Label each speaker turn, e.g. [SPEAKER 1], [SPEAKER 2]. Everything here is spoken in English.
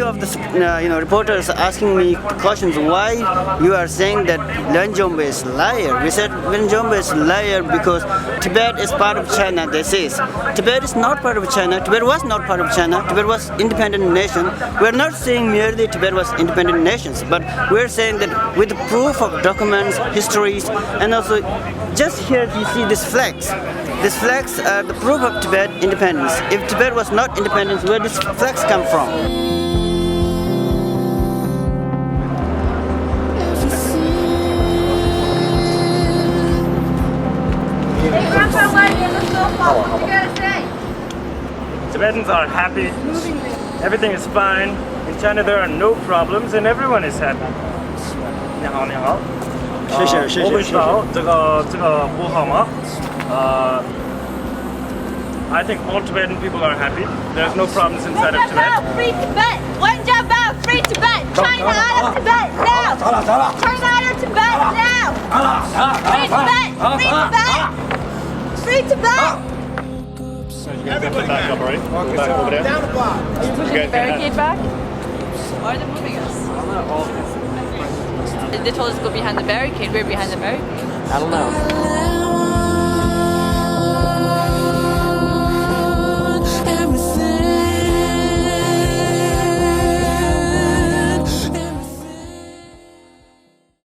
[SPEAKER 1] few of the reporters asking me questions why you are saying that Wen Jiabao is liar. We said Wen Jiabao is liar because Tibet is part of China. They say Tibet is not part of China. Tibet was not part of China. Tibet was independent nation. We are not saying merely Tibet was independent nations, but we are saying that with proof of documents, histories, and also just here you see these flags. These flags are the proof of Tibet independence. If Tibet was not independent, where these flags come from?
[SPEAKER 2] Tibetans are happy. Everything is fine. In China there are no problems and everyone is happy. 你好，你好。谢谢，谢谢。我不知道这个不好吗？I think all Tibetan people are happy. There's no problems inside of Tibet.
[SPEAKER 3] Free Tibet! Wen Jiabao! Free Tibet! China out of Tibet now! China out of Tibet now! Free Tibet! Free Tibet! Free Tibet!
[SPEAKER 2] You guys have to back up, right? Back over there.
[SPEAKER 4] Are you pushing the barricade back? Why are they moving us? They told us to go behind the barricade. We're behind the barricade.
[SPEAKER 5] I don't know.